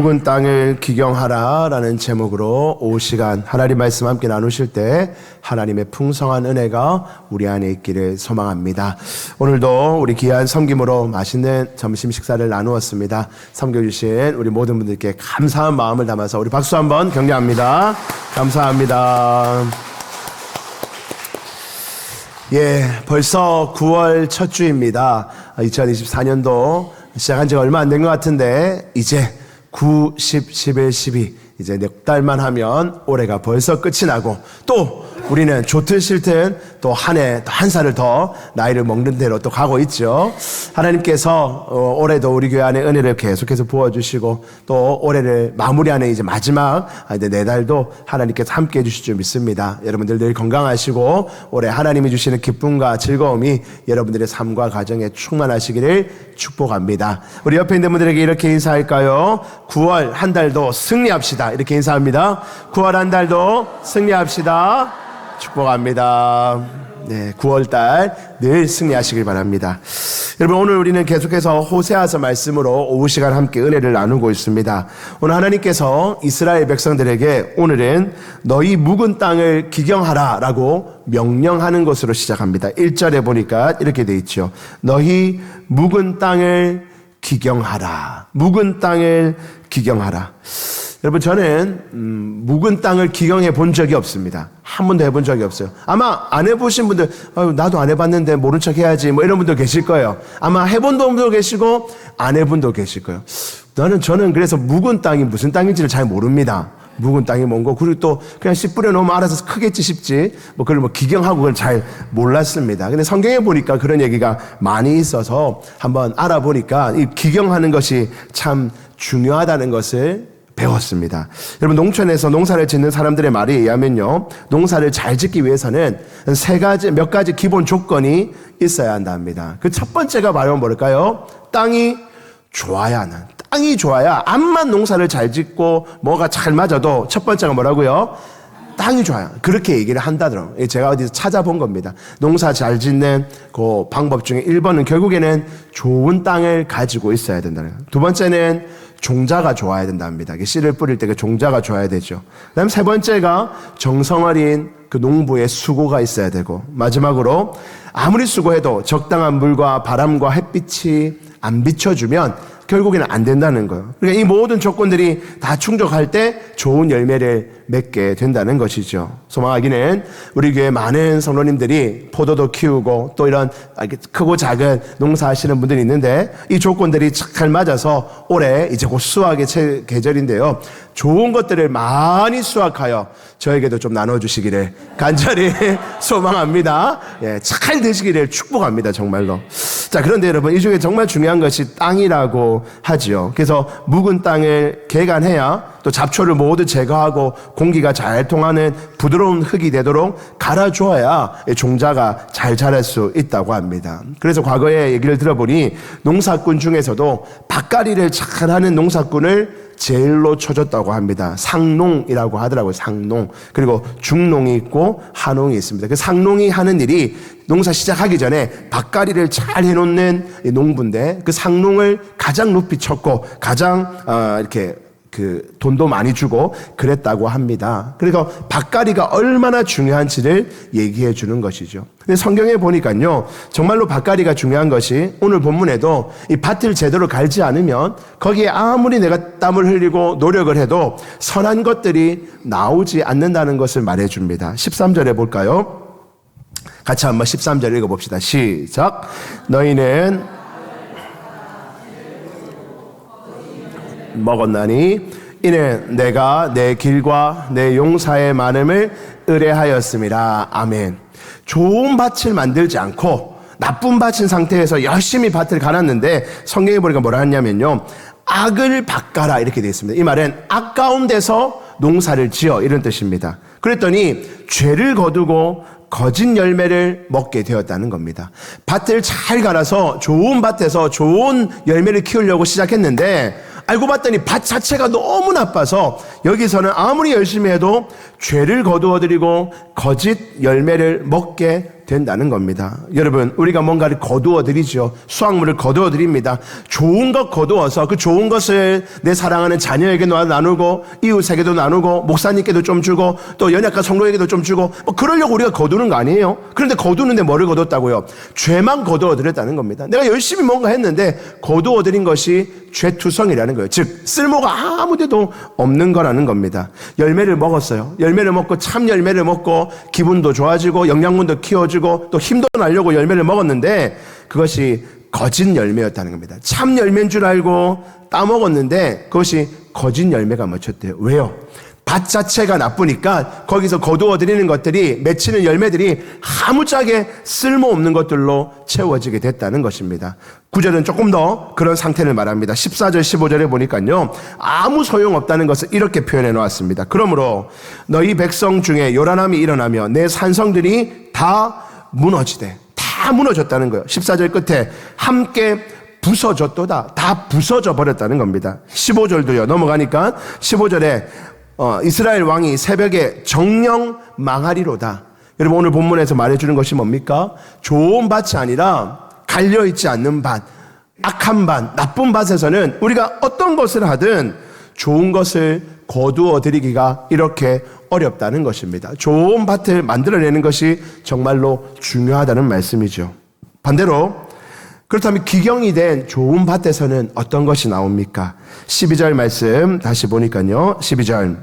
묵은 땅을 기경하라 라는 제목으로 오후 시간 하나님 말씀 함께 나누실 때 하나님의 풍성한 은혜가 우리 안에 있기를 소망합니다. 오늘도 우리 귀한 섬김으로 맛있는 점심 식사를 나누었습니다. 섬겨주신 우리 모든 분들께 감사한 마음을 담아서 우리 박수 한번 격려합니다. 감사합니다. 벌써 9월 첫 주입니다. 2024년도 시작한 지가 얼마 안 된 것 같은데 이제 9, 10, 11, 12 이제 몇 달만 하면 올해가 벌써 끝이 나고 또 우리는 좋든 싫든 또 한 해, 또 한 살을 더 나이를 먹는 대로 또 가고 있죠. 하나님께서 올해도 우리 교회 안에 은혜를 계속해서 부어주시고 또 올해를 마무리하는 이제 마지막 이제 네 달도 하나님께서 함께 해주실 줄 믿습니다. 여러분들 늘 건강하시고 올해 하나님이 주시는 기쁨과 즐거움이 여러분들의 삶과 가정에 충만하시기를 축복합니다. 우리 옆에 있는 분들에게 이렇게 인사할까요? 9월 한 달도 승리합시다. 이렇게 인사합니다. 9월 한 달도 승리합시다. 축복합니다. 9월달 늘 승리하시길 바랍니다. 여러분, 오늘 우리는 계속해서 호세아서 말씀으로 오후 시간 함께 은혜를 나누고 있습니다. 오늘 하나님께서 이스라엘 백성들에게 오늘은 너희 묵은 땅을 기경하라 라고 명령하는 것으로 시작합니다. 1절에 보니까 이렇게 돼 있죠. 너희 묵은 땅을 기경하라. 묵은 땅을 기경하라. 여러분, 저는 묵은 땅을 기경해 본 적이 없습니다. 한 번도 해본 적이 없어요. 아마 안 해보신 분들, 나도 안 해봤는데 모른 척 해야지 뭐 이런 분도 계실 거예요. 아마 해본 분도 계시고 안 해본 분도 계실 거예요. 저는 그래서 묵은 땅이 무슨 땅인지를 잘 모릅니다. 묵은 땅이 뭔고, 그리고 또 그냥 씨 뿌려놓으면 알아서 크겠지 싶지 그걸 기경하고 그걸 잘 몰랐습니다. 근데 성경에 보니까 그런 얘기가 많이 있어서 한번 알아보니까 이 기경하는 것이 참 중요하다는 것을 배웠습니다. 여러분, 농촌에서 농사를 짓는 사람들의 말에 의하면요, 농사를 잘 짓기 위해서는 몇 가지 기본 조건이 있어야 한답니다. 그 첫 번째가 바로 뭘까요? 땅이 좋아야 하는. 땅이 좋아야 암만 농사를 잘 짓고 뭐가 잘 맞아도 첫 번째가 뭐라고요? 땅이 좋아요. 그렇게 얘기를 한다더라고요. 제가 어디서 찾아본 겁니다. 농사 잘 짓는 그 방법 중에 1번은 결국에는 좋은 땅을 가지고 있어야 된다는 거예요. 두 번째는 종자가 좋아야 된답니다. 씨를 뿌릴 때 그 종자가 좋아야 되죠. 그 다음 세 번째가 정성 어린 그 농부의 수고가 있어야 되고, 마지막으로 아무리 수고해도 적당한 물과 바람과 햇빛이 안 비춰주면 결국에는 안 된다는 거예요. 그러니까 이 모든 조건들이 다 충족할 때 좋은 열매를 맺게 된다는 것이죠. 소망하기는 우리 교회 많은 성도님들이 포도도 키우고 또 이런 크고 작은 농사하시는 분들이 있는데 이 조건들이 잘 맞아서 올해 이제 곧 수확의 계절인데요. 좋은 것들을 많이 수확하여 저에게도 좀 나눠주시기를 간절히 소망합니다. 잘 되시기를 축복합니다. 정말로. 자, 그런데 여러분, 이 중에 정말 중요한 것이 땅이라고 하지요. 그래서 묵은 땅을 개간해야 또 잡초를 모두 제거하고 공기가 잘 통하는 부드러운 흙이 되도록 갈아주어야 종자가 잘 자랄 수 있다고 합니다. 그래서 과거에 얘기를 들어보니 농사꾼 중에서도 밭갈이를 잘하는 농사꾼을 제일로 쳐줬다고 합니다. 상농이라고 하더라고요. 상농. 그리고 중농이 있고 하농이 있습니다. 그 상농이 하는 일이 농사 시작하기 전에 밭갈이를 잘 해놓는 농부인데 그 상농을 가장 높이 쳤고 가장 이렇게 돈도 많이 주고 그랬다고 합니다. 그래서 밭갈이가 얼마나 중요한지를 얘기해 주는 것이죠. 근데 성경에 보니까요, 정말로 밭갈이가 중요한 것이 오늘 본문에도 이 밭을 제대로 갈지 않으면 거기에 아무리 내가 땀을 흘리고 노력을 해도 선한 것들이 나오지 않는다는 것을 말해 줍니다. 13절에 볼까요? 같이 한번 13절 읽어봅시다. 시작. 너희는 먹었나니 이는 내가 내 길과 내 용사의 많음을 의뢰하였음이라. 아멘. 좋은 밭을 만들지 않고 나쁜 밭인 상태에서 열심히 밭을 갈았는데 성경에 보니까 뭐라 하냐면요, 악을 밭가라 이렇게 되어 있습니다. 이 말은 아까운 데서 농사를 지어 이런 뜻입니다. 그랬더니 죄를 거두고 거짓 열매를 먹게 되었다는 겁니다. 밭을 잘 갈아서 좋은 밭에서 좋은 열매를 키우려고 시작했는데 알고 봤더니 밭 자체가 너무 나빠서 여기서는 아무리 열심히 해도 죄를 거두어들이고 거짓 열매를 먹게 된다는 겁니다. 여러분, 우리가 뭔가를 거두어 드리죠. 수확물을 거두어 드립니다. 좋은 것 거두어서 그 좋은 것을 내 사랑하는 자녀에게 나누고 이웃에게도 나누고 목사님께도 좀 주고 또 연약한 성도에게도 좀 주고 뭐 그러려고 우리가 거두는 거 아니에요. 그런데 거두는데 뭐를 거뒀다고요? 죄만 거두어 드렸다는 겁니다. 내가 열심히 뭔가 했는데 거두어 드린 것이 죄투성이라는 거예요. 즉 쓸모가 아무데도 없는 거라는 겁니다. 열매를 먹었어요. 열매를 먹고 참 열매를 먹고 기분도 좋아지고 영양분도 키워주고 또 힘도 나려고 열매를 먹었는데 그것이 거짓 열매였다는 겁니다. 참 열매인 줄 알고 따먹었는데 그것이 거짓 열매가 맺혔대요. 왜요? 밭 자체가 나쁘니까 거기서 거두어 드리는 것들이 맺히는 열매들이 아무짝에 쓸모없는 것들로 채워지게 됐다는 것입니다. 9절은 조금 더 그런 상태를 말합니다. 14절 15절에 보니까요 아무 소용없다는 것을 이렇게 표현해 놓았습니다. 그러므로 너희 백성 중에 요란함이 일어나며 내 산성들이 다 무너지되, 다 무너졌다는 거예요. 14절 끝에 함께 부서졌도다, 다 부서져 버렸다는 겁니다. 15절도요 넘어가니까 15절에 이스라엘 왕이 새벽에 정령 망하리로다. 여러분, 오늘 본문에서 말해주는 것이 뭡니까? 좋은 밭이 아니라 갈려있지 않는 밭, 악한 밭, 나쁜 밭에서는 우리가 어떤 것을 하든 좋은 것을 거두어 드리기가 이렇게 어렵다는 것입니다. 좋은 밭을 만들어내는 것이 정말로 중요하다는 말씀이죠. 반대로 그렇다면 기경이 된 좋은 밭에서는 어떤 것이 나옵니까? 12절 말씀 다시 보니까요. 12절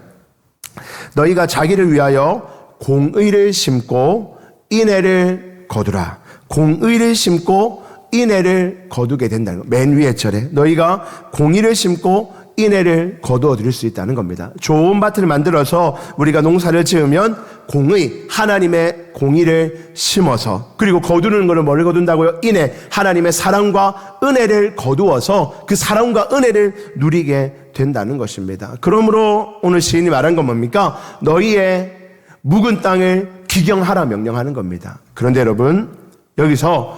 너희가 자기를 위하여 공의를 심고 인애를 거두라. 공의를 심고 인애를 거두게 된다는 것. 맨 위에 절에 너희가 공의를 심고 인애를 거두어 드릴 수 있다는 겁니다. 좋은 밭을 만들어서 우리가 농사를 지으면 공의, 하나님의 공의를 심어서, 그리고 거두는 것을 뭐를 거둔다고요? 인애, 하나님의 사랑과 은혜를 거두어서 그 사랑과 은혜를 누리게 된다는 것입니다. 그러므로 오늘 시인이 말한 건 뭡니까? 너희의 묵은 땅을 기경하라 명령하는 겁니다. 그런데 여러분, 여기서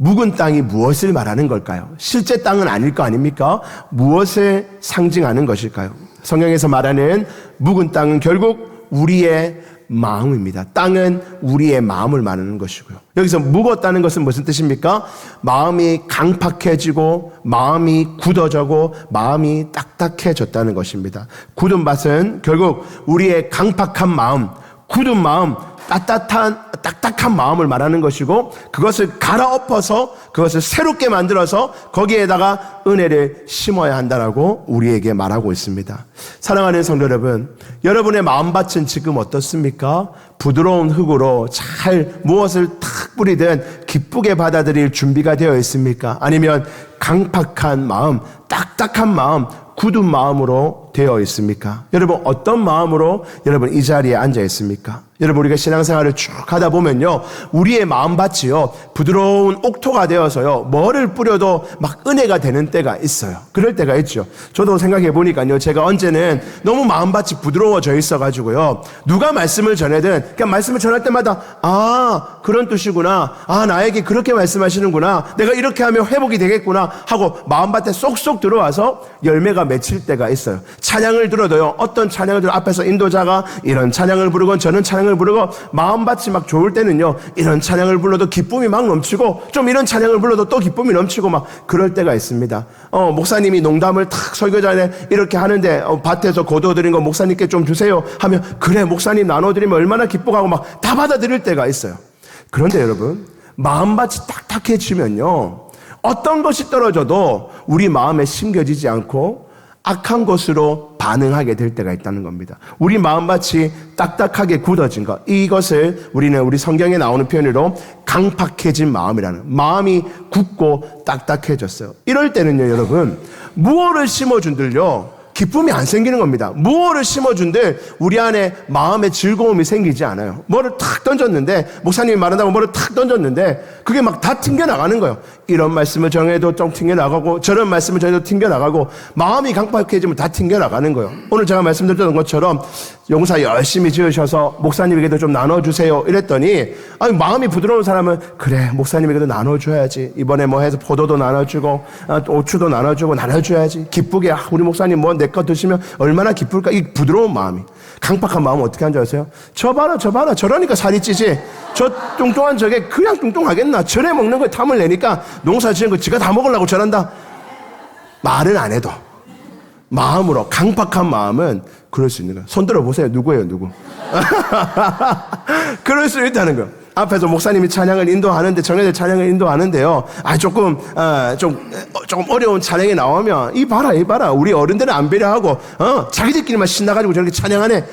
묵은 땅이 무엇을 말하는 걸까요? 실제 땅은 아닐 거 아닙니까? 무엇을 상징하는 것일까요? 성경에서 말하는 묵은 땅은 결국 우리의 마음입니다. 땅은 우리의 마음을 말하는 것이고요. 여기서 묵었다는 것은 무슨 뜻입니까? 마음이 강팍해지고 마음이 굳어져고 마음이 딱딱해졌다는 것입니다. 굳은 밭은 결국 우리의 강팍한 마음, 굳은 마음, 딱딱한 마음을 말하는 것이고 그것을 갈아엎어서 그것을 새롭게 만들어서 거기에다가 은혜를 심어야 한다라고 우리에게 말하고 있습니다. 사랑하는 성도 여러분, 여러분의 마음밭은 지금 어떻습니까? 부드러운 흙으로 잘 무엇을 탁 뿌리든 기쁘게 받아들일 준비가 되어 있습니까? 아니면 강팍한 마음, 딱딱한 마음, 굳은 마음으로 되어 있습니까? 여러분, 어떤 마음으로 여러분 이 자리에 앉아 있습니까? 여러분, 우리가 신앙생활을 쭉 하다 보면요, 우리의 마음밭이요 부드러운 옥토가 되어서요 뭐를 뿌려도 막 은혜가 되는 때가 있어요. 그럴 때가 있죠. 저도 생각해 보니까요, 제가 언제는 너무 마음밭이 부드러워져 있어가지고요, 누가 말씀을 전해든 그냥 말씀을 전할 때마다 아, 그런 뜻이구나, 아, 나에게 그렇게 말씀하시는구나, 내가 이렇게 하면 회복이 되겠구나 하고 마음밭에 쏙쏙 들어와서 열매가 맺힐 때가 있어요. 찬양을 들어도요, 어떤 찬양을 들어 앞에서 인도자가 이런 찬양을 부르고 저는 찬양을 부르고 마음밭이 막 좋을 때는요, 이런 찬양을 불러도 기쁨이 막 넘치고 좀 이런 찬양을 불러도 또 기쁨이 넘치고 막 그럴 때가 있습니다. 목사님이 농담을 탁 설교 전에 이렇게 하는데 밭에서 거두어드린 거 목사님께 좀 주세요 하면 그래 목사님 나눠드리면 얼마나 기뻐하고 막 다 받아들일 때가 있어요. 그런데 여러분, 마음밭이 딱딱해지면요, 어떤 것이 떨어져도 우리 마음에 심겨지지 않고 악한 것으로 반응하게 될 때가 있다는 겁니다. 우리 마음밭이 딱딱하게 굳어진 것, 이것을 우리는 우리 성경에 나오는 표현으로 강팍해진 마음이라는, 마음이 굳고 딱딱해졌어요. 이럴 때는요, 여러분, 무엇을 심어준들요 기쁨이 안 생기는 겁니다. 무엇을 심어준들 우리 안에 마음의 즐거움이 생기지 않아요. 뭐를 탁 던졌는데, 목사님이 말한다고 뭐를 탁 던졌는데 그게 막 다 튕겨나가는 거예요. 이런 말씀을 정해도 좀 튕겨나가고 저런 말씀을 정해도 튕겨나가고 마음이 강팍해지면 다 튕겨나가는 거예요. 오늘 제가 말씀드렸던 것처럼 용사 열심히 지으셔서 목사님에게도 좀 나눠주세요 이랬더니 아니 마음이 부드러운 사람은 그래 목사님에게도 나눠줘야지 이번에 뭐 해서 포도도 나눠주고 오추도 나눠주고 나눠줘야지 기쁘게 우리 목사님 뭐 내 거 드시면 얼마나 기쁠까 이 부드러운 마음이 강팍한 마음은 어떻게 하는 줄 아세요? 저 봐라 저러니까 살이 찌지 저 뚱뚱한 저게 그냥 뚱뚱하겠나 저래 먹는 거에 탐을 내니까 농사 지은 거 지가 다 먹으려고 저런다 말은 안 해도 마음으로 강팍한 마음은 그럴 수 있는 거예요. 손 들어보세요. 누구예요? 누구? 그럴 수 있다는 거예요. 앞에서 목사님이 찬양을 인도하는데 정예들 찬양을 인도하는데요. 조금 어려운 찬양이 나오면 이 봐라 우리 어른들은 안 배려하고 자기들끼리만 신나가지고 저렇게 찬양하네.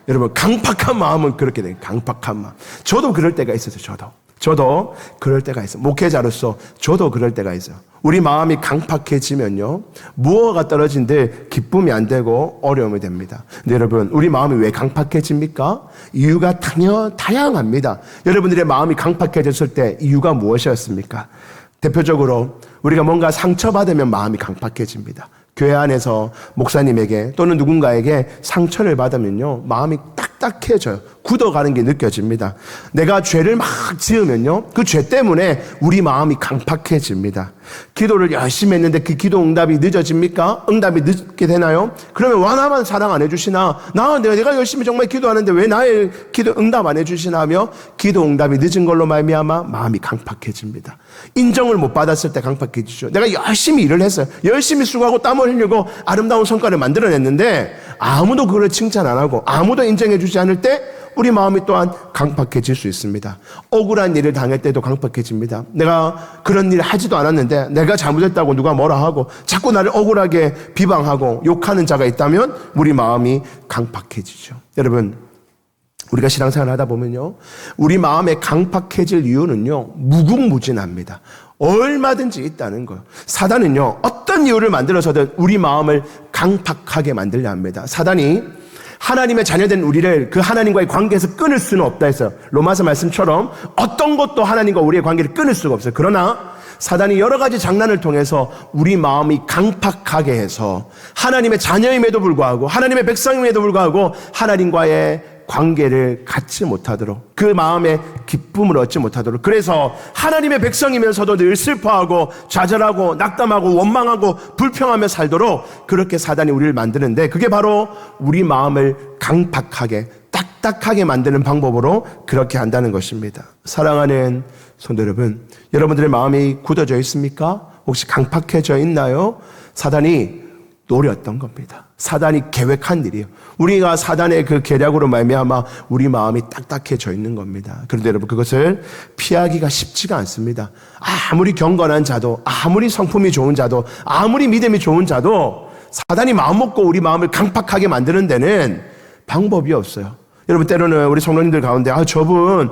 여러분 강팍한 마음은 그렇게 돼요. 강팍한 마음. 저도 그럴 때가 있었어요. 저도 그럴 때가 있어요. 목회자로서 저도 그럴 때가 있어요. 우리 마음이 강팍해지면요. 무엇가 떨어진데 기쁨이 안 되고 어려움이 됩니다. 근데 여러분 우리 마음이 왜 강팍해집니까? 이유가 다양합니다. 여러분들의 마음이 강팍해졌을 때 이유가 무엇이었습니까? 대표적으로 우리가 뭔가 상처받으면 마음이 강팍해집니다. 교회 안에서 목사님에게 또는 누군가에게 상처를 받으면요. 마음이 딱딱해져요. 굳어가는 게 느껴집니다. 내가 죄를 막 지으면요. 그 죄 때문에 우리 마음이 강팍해집니다. 기도를 열심히 했는데 그 기도 응답이 늦어집니까? 응답이 늦게 되나요? 그러면 와 나만 사랑 안 해주시나? 내가 열심히 정말 기도하는데 왜 나의 기도 응답 안 해주시나 하며 기도 응답이 늦은 걸로 말미암아 마음이 강팍해집니다. 인정을 못 받았을 때 강팍해지죠. 내가 열심히 일을 했어요. 열심히 수고하고 땀을 흘리고 아름다운 성과를 만들어냈는데 아무도 그걸 칭찬 안 하고 아무도 인정해 주지 않을 때 우리 마음이 또한 강팍해질 수 있습니다. 억울한 일을 당할 때도 강팍해집니다. 내가 그런 일을 하지도 않았는데 내가 잘못했다고 누가 뭐라 하고 자꾸 나를 억울하게 비방하고 욕하는 자가 있다면 우리 마음이 강팍해지죠. 여러분 우리가 신앙생활을 하다 보면요. 우리 마음에 강팍해질 이유는요. 무궁무진합니다. 얼마든지 있다는 거예요. 사단은요. 어떤 이유를 만들어서든 우리 마음을 강팍하게 만들려 합니다. 사단이 하나님의 자녀된 우리를 그 하나님과의 관계에서 끊을 수는 없다 했어요. 로마서 말씀처럼 어떤 것도 하나님과 우리의 관계를 끊을 수가 없어요. 그러나 사단이 여러 가지 장난을 통해서 우리 마음이 강팍하게 해서 하나님의 자녀임에도 불구하고 하나님의 백성임에도 불구하고 하나님과의 관계를 갖지 못하도록 그 마음에 기쁨을 얻지 못하도록 그래서 하나님의 백성이면서도 늘 슬퍼하고 좌절하고 낙담하고 원망하고 불평하며 살도록 그렇게 사단이 우리를 만드는데 그게 바로 우리 마음을 강팍하게 딱딱하게 만드는 방법으로 그렇게 한다는 것입니다. 사랑하는 성도 여러분, 여러분들의 마음이 굳어져 있습니까? 혹시 강팍해져 있나요? 사단이 노렸던 겁니다. 사단이 계획한 일이에요. 우리가 사단의 그 계략으로 말미암아 우리 마음이 딱딱해져 있는 겁니다. 그런데 여러분 그것을 피하기가 쉽지가 않습니다. 아무리 경건한 자도 아무리 성품이 좋은 자도 아무리 믿음이 좋은 자도 사단이 마음 먹고 우리 마음을 강팍하게 만드는 데는 방법이 없어요. 여러분 때로는 우리 성도님들 가운데 저분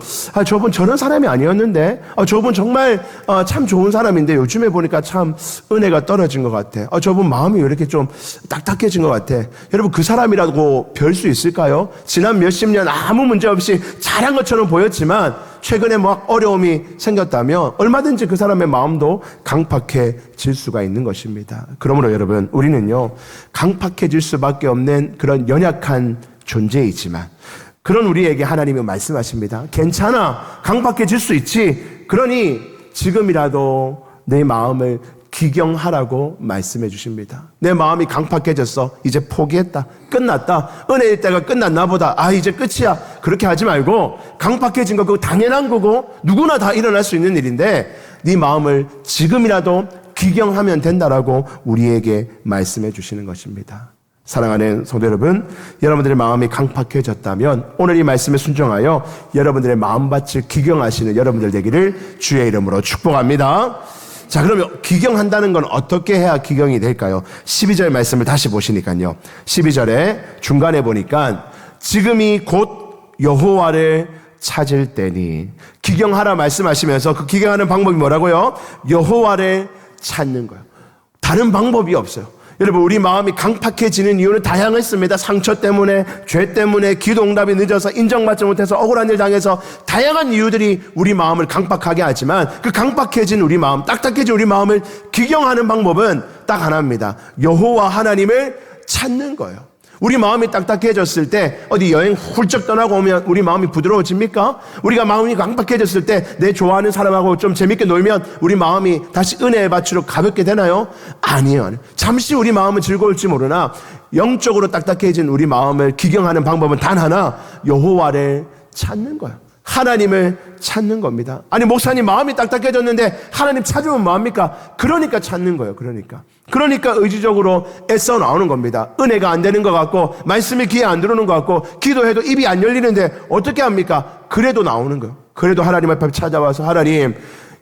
저런 사람이 아니었는데 저분 정말 참 좋은 사람인데 요즘에 보니까 참 은혜가 떨어진 것 같아. 저분 마음이 왜 이렇게 좀 딱딱해진 것 같아. 여러분 그 사람이라고 별 수 있을까요? 지난 몇십 년 아무 문제 없이 잘한 것처럼 보였지만 최근에 막 어려움이 생겼다면 얼마든지 그 사람의 마음도 강팍해질 수가 있는 것입니다. 그러므로 여러분 우리는요 강팍해질 수밖에 없는 그런 연약한 존재이지만 그런 우리에게 하나님이 말씀하십니다. 괜찮아. 강팍해질 수 있지. 그러니 지금이라도 내 마음을 기경하라고 말씀해 주십니다. 내 마음이 강팍해졌어. 이제 포기했다. 끝났다. 은혜의 때가 끝났나 보다. 이제 끝이야. 그렇게 하지 말고 강팍해진 거 그거 당연한 거고 누구나 다 일어날 수 있는 일인데 네 마음을 지금이라도 기경하면 된다라고 우리에게 말씀해 주시는 것입니다. 사랑하는 성도 여러분, 여러분들의 마음이 강팍해졌다면 오늘 이 말씀에 순종하여 여러분들의 마음밭을 기경하시는 여러분들 되기를 주의 이름으로 축복합니다. 자, 그러면 기경한다는 건 어떻게 해야 기경이 될까요? 12절 말씀을 다시 보시니까요. 12절에 중간에 보니까 지금이 곧 여호와를 찾을 때니 기경하라 말씀하시면서 그 기경하는 방법이 뭐라고요? 여호와를 찾는 거예요. 다른 방법이 없어요. 여러분 우리 마음이 강팍해지는 이유는 다양했습니다. 상처 때문에, 죄 때문에, 기도 응답이 늦어서, 인정받지 못해서, 억울한 일 당해서 다양한 이유들이 우리 마음을 강팍하게 하지만 그 강팍해진 우리 마음, 딱딱해진 우리 마음을 기경하는 방법은 딱 하나입니다. 여호와 하나님을 찾는 거예요. 우리 마음이 딱딱해졌을 때 어디 여행 훌쩍 떠나고 오면 우리 마음이 부드러워집니까? 우리가 마음이 강박해졌을 때 내 좋아하는 사람하고 좀 재밌게 놀면 우리 마음이 다시 은혜의 밭으로 가볍게 되나요? 아니에요. 잠시 우리 마음은 즐거울지 모르나 영적으로 딱딱해진 우리 마음을 기경하는 방법은 단 하나, 여호와를 찾는 거예요. 하나님을 찾는 겁니다. 아니, 목사님 마음이 딱딱해졌는데 하나님 찾으면 뭐합니까? 그러니까 찾는 거예요. 그러니까 의지적으로 애써 나오는 겁니다. 은혜가 안 되는 것 같고 말씀이 귀에 안 들어오는 것 같고 기도해도 입이 안 열리는데 어떻게 합니까? 그래도 나오는 거예요. 그래도 하나님 앞에 찾아와서 하나님,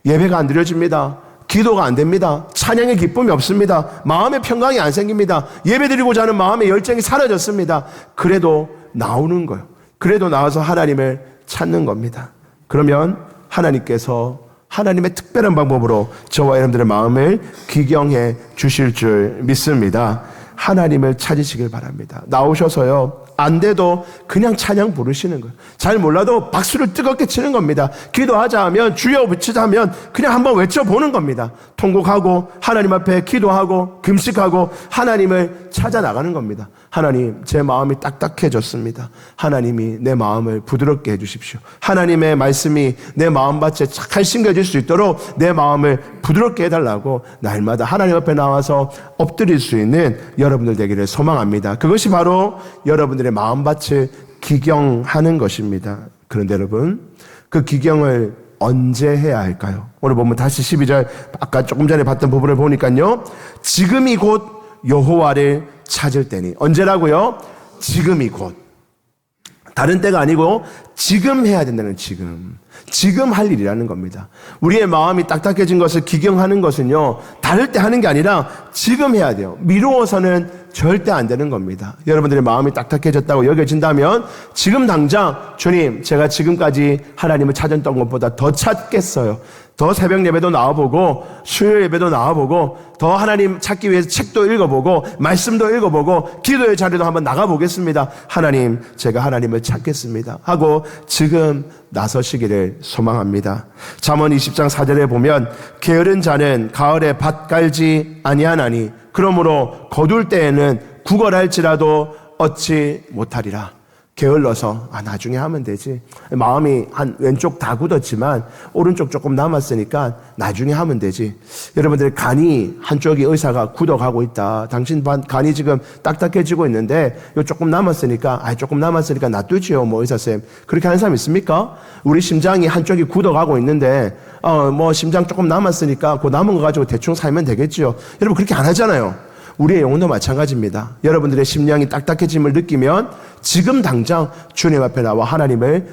예배가 안 드려집니다. 기도가 안 됩니다. 찬양의 기쁨이 없습니다. 마음의 평강이 안 생깁니다. 예배드리고자 하는 마음의 열정이 사라졌습니다. 그래도 나오는 거예요. 그래도 나와서 하나님을 찾는 겁니다. 그러면 하나님께서 하나님의 특별한 방법으로 저와 여러분들의 마음을 기경해 주실 줄 믿습니다. 하나님을 찾으시길 바랍니다. 나오셔서요, 안 돼도 그냥 찬양 부르시는 거예요. 잘 몰라도 박수를 뜨겁게 치는 겁니다. 기도하자 하면, 주여 외치자 하면 그냥 한번 외쳐보는 겁니다. 통곡하고 하나님 앞에 기도하고 금식하고 하나님을 찾아 나가는 겁니다. 하나님, 제 마음이 딱딱해졌습니다. 하나님이 내 마음을 부드럽게 해주십시오. 하나님의 말씀이 내 마음밭에 착 심겨질 수 있도록 내 마음을 부드럽게 해달라고 날마다 하나님 앞에 나와서 엎드릴 수 있는 여러분들 되기를 소망합니다. 그것이 바로 여러분들의 마음밭을 기경하는 것입니다. 그런데 여러분, 그 기경을 언제 해야 할까요? 오늘 보면 다시 12절, 아까 조금 전에 봤던 부분을 보니까요, 지금이 곧 여호와를 찾을 때니. 언제라고요? 지금이 곧. 다른 때가 아니고 지금 해야 된다는, 지금 할 일이라는 겁니다. 우리의 마음이 딱딱해진 것을 기경하는 것은요, 다를 때 하는 게 아니라 지금 해야 돼요. 미루어서는 절대 안 되는 겁니다. 여러분들의 마음이 딱딱해졌다고 여겨진다면 지금 당장, 주님, 제가 지금까지 하나님을 찾았던 것보다 더 찾겠어요. 더 새벽 예배도 나와보고 수요일 예배도 나와보고 더 하나님 찾기 위해서 책도 읽어보고 말씀도 읽어보고 기도의 자리도 한번 나가보겠습니다. 하나님, 제가 하나님을 찾겠습니다 하고 지금 나서시기를 소망합니다. 잠언 20장 4절에 보면 게으른 자는 가을에 밭 갈지 아니하나니 그러므로 거둘 때에는 구걸할지라도 얻지 못하리라. 게을러서 나중에 하면 되지, 마음이 한 왼쪽 다 굳었지만 오른쪽 조금 남았으니까 나중에 하면 되지. 여러분들 간이 한쪽이 의사가 굳어가고 있다. 당신 간이 지금 딱딱해지고 있는데 요 조금 남았으니까 놔두지요, 뭐 의사쌤. 그렇게 하는 사람 있습니까? 우리 심장이 한쪽이 굳어가고 있는데 뭐 심장 조금 남았으니까 그 남은 거 가지고 대충 살면 되겠지요. 여러분, 그렇게 안 하잖아요. 우리의 영혼도 마찬가지입니다. 여러분들의 심령이 딱딱해짐을 느끼면 지금 당장 주님 앞에 나와 하나님을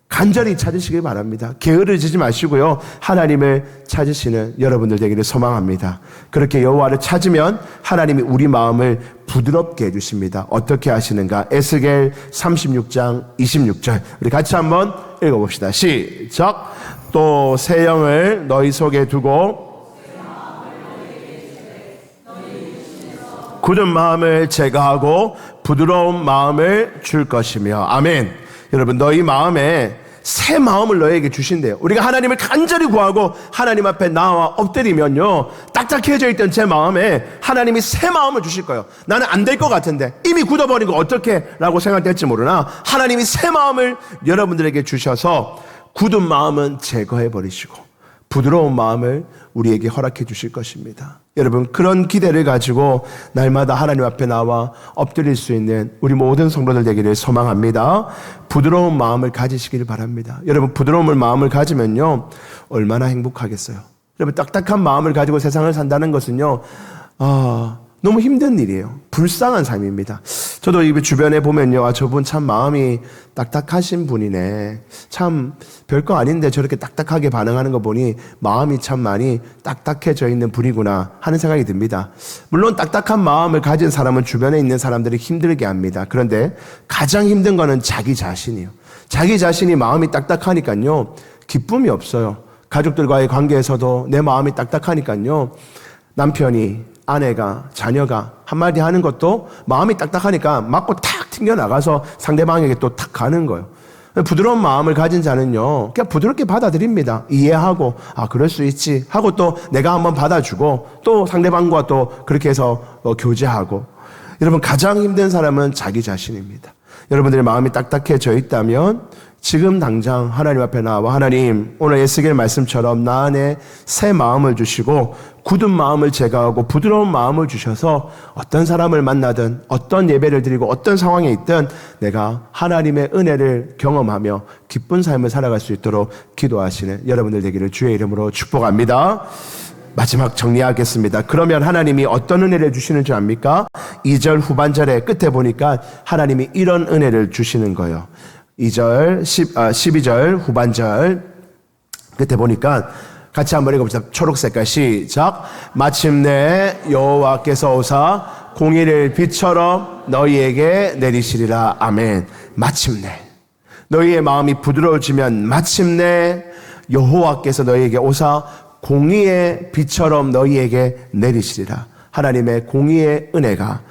간절히 찾으시길 바랍니다. 게으르지 마시고요, 하나님을 찾으시는 여러분들 되기를 소망합니다. 그렇게 여호와를 찾으면 하나님이 우리 마음을 부드럽게 해주십니다. 어떻게 하시는가? 에스겔 36장 26절 우리 같이 한번 읽어봅시다. 시작. 또 새 영을 너희 속에 두고 굳은 마음을 제거하고 부드러운 마음을 줄 것이며. 아멘. 여러분, 너희 마음에 새 마음을 너에게 주신대요. 우리가 하나님을 간절히 구하고 하나님 앞에 나와 엎드리면요, 딱딱해져 있던 제 마음에 하나님이 새 마음을 주실 거예요. 나는 안 될 것 같은데, 이미 굳어버린 거 어떻게 라고 생각될지 모르나 하나님이 새 마음을 여러분들에게 주셔서 굳은 마음은 제거해 버리시고 부드러운 마음을 우리에게 허락해 주실 것입니다. 여러분, 그런 기대를 가지고 날마다 하나님 앞에 나와 엎드릴 수 있는 우리 모든 성도들 되기를 소망합니다. 부드러운 마음을 가지시길 바랍니다. 여러분, 부드러운 마음을 가지면요, 얼마나 행복하겠어요. 여러분, 딱딱한 마음을 가지고 세상을 산다는 것은요, 너무 힘든 일이에요. 불쌍한 삶입니다. 저도 이 주변에 보면요, 저분 참 마음이 딱딱하신 분이네. 참 별거 아닌데 저렇게 딱딱하게 반응하는 거 보니 마음이 참 많이 딱딱해져 있는 분이구나 하는 생각이 듭니다. 물론 딱딱한 마음을 가진 사람은 주변에 있는 사람들이 힘들게 합니다. 그런데 가장 힘든 거는 자기 자신이에요. 자기 자신이 마음이 딱딱하니까요, 기쁨이 없어요. 가족들과의 관계에서도 내 마음이 딱딱하니까요, 남편이, 아내가, 자녀가 한마디 하는 것도 마음이 딱딱하니까 맞고 탁 튕겨나가서 상대방에게 또 탁 가는 거예요. 부드러운 마음을 가진 자는요, 그냥 부드럽게 받아들입니다. 이해하고, 그럴 수 있지 하고 또 내가 한번 받아주고 또 상대방과 또 그렇게 해서 교제하고. 여러분, 가장 힘든 사람은 자기 자신입니다. 여러분들의 마음이 딱딱해져 있다면 지금 당장 하나님 앞에 나와 하나님, 오늘 에스겔 말씀처럼 나 안에 새 마음을 주시고 굳은 마음을 제거하고 부드러운 마음을 주셔서 어떤 사람을 만나든 어떤 예배를 드리고 어떤 상황에 있든 내가 하나님의 은혜를 경험하며 기쁜 삶을 살아갈 수 있도록 기도하시는 여러분들 되기를 주의 이름으로 축복합니다. 마지막 정리하겠습니다. 그러면 하나님이 어떤 은혜를 주시는 줄 압니까? 2절 후반절에 끝에 보니까 하나님이 이런 은혜를 주시는 거예요. 12절 후반절 끝에 보니까 같이 한번 읽어봅시다. 초록 색깔 시작. 마침내 여호와께서 오사 공의를 빛처럼 너희에게 내리시리라. 아멘. 마침내 너희의 마음이 부드러워지면 마침내 여호와께서 너희에게 오사 공의의 빛처럼 너희에게 내리시리라. 하나님의 공의의 은혜가,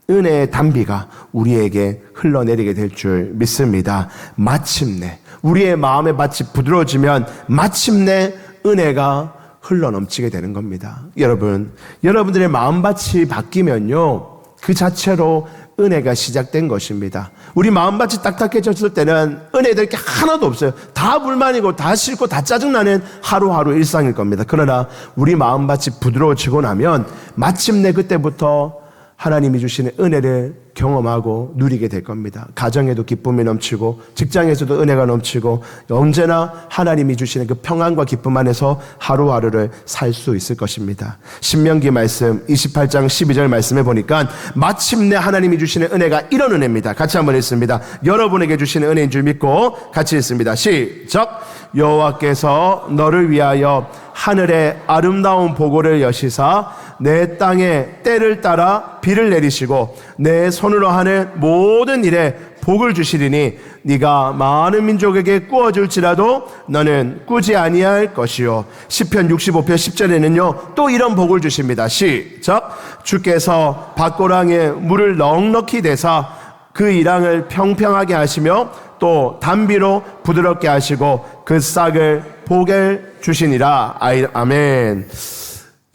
은혜의 단비가 우리에게 흘러내리게 될 줄 믿습니다. 마침내 우리의 마음의 밭이 부드러워지면 마침내 은혜가 흘러넘치게 되는 겁니다. 여러분, 여러분들의 마음밭이 바뀌면요, 그 자체로 은혜가 시작된 것입니다. 우리 마음밭이 딱딱해졌을 때는 은혜 될 게 하나도 없어요. 다 불만이고 다 싫고 다 짜증나는 하루하루 일상일 겁니다. 그러나 우리 마음밭이 부드러워지고 나면 마침내 그때부터 하나님이 주시는 은혜를 경험하고 누리게 될 겁니다. 가정에도 기쁨이 넘치고 직장에서도 은혜가 넘치고 언제나 하나님이 주시는 그 평안과 기쁨 안에서 하루하루를 살 수 있을 것입니다. 신명기 말씀 28장 12절 말씀에 보니까 마침내 하나님이 주시는 은혜가 이런 은혜입니다. 같이 한번 읽습니다. 여러분에게 주시는 은혜인 줄 믿고 같이 읽습니다. 시작. 여호와께서 너를 위하여 하늘의 아름다운 보고를 여시사 내 땅에 때를 따라 비를 내리시고 내 손으로 하는 모든 일에 복을 주시리니 네가 많은 민족에게 꾸어줄지라도 너는 꾸지 아니할 것이요. 시편 65편 10절에는요 또 이런 복을 주십니다. 시작. 주께서 밭고랑에 물을 넉넉히 대사 그 이랑을 평평하게 하시며 또 단비로 부드럽게 하시고 그 싹을 복을 주시니라. 아멘.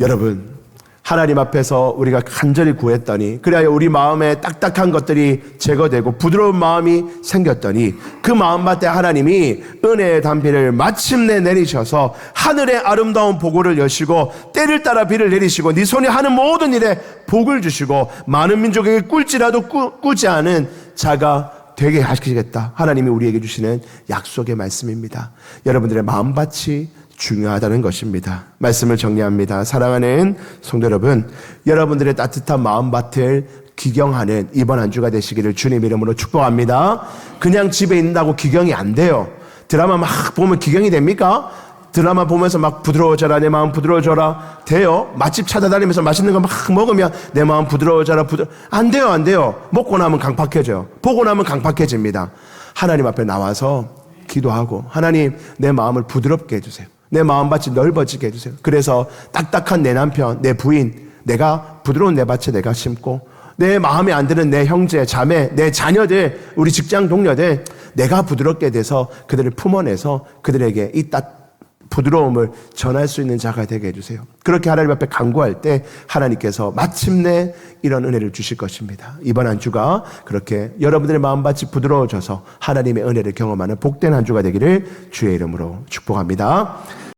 여러분, 하나님 앞에서 우리가 간절히 구했더니 그래야 우리 마음에 딱딱한 것들이 제거되고 부드러운 마음이 생겼더니 그 마음밭에 하나님이 은혜의 단비를 마침내 내리셔서 하늘의 아름다운 보고를 여시고 때를 따라 비를 내리시고 네 손이 하는 모든 일에 복을 주시고 많은 민족에게 꿀지라도 꾸지 않은 자가 되게 하시겠다. 하나님이 우리에게 주시는 약속의 말씀입니다. 여러분들의 마음밭이 중요하다는 것입니다. 말씀을 정리합니다. 사랑하는 성도 여러분, 여러분들의 따뜻한 마음밭을 기경하는 이번 한 주가 되시기를 주님 이름으로 축복합니다. 그냥 집에 있는다고 기경이 안 돼요. 드라마 막 보면 기경이 됩니까? 드라마 보면서 막 부드러워져라, 내 마음 부드러워져라 돼요? 맛집 찾아다니면서 맛있는 거 막 먹으면 내 마음 부드러워져라 안 돼요, 안 돼요. 먹고 나면 강팍해져요. 보고 나면 강팍해집니다. 하나님 앞에 나와서 기도하고 하나님 내 마음을 부드럽게 해주세요. 내 마음밭이 넓어지게 해주세요. 그래서 딱딱한 내 남편, 내 부인, 내가 부드러운 내 밭에 내가 심고 내 마음에 안 드는 내 형제, 자매, 내 자녀들, 우리 직장 동료들 내가 부드럽게 돼서 그들을 품어내서 그들에게 이 부드러움을 전할 수 있는 자가 되게 해주세요. 그렇게 하나님 앞에 간구할 때 하나님께서 마침내 이런 은혜를 주실 것입니다. 이번 한 주가 그렇게 여러분들의 마음밭이 부드러워져서 하나님의 은혜를 경험하는 복된 한 주가 되기를 주의 이름으로 축복합니다.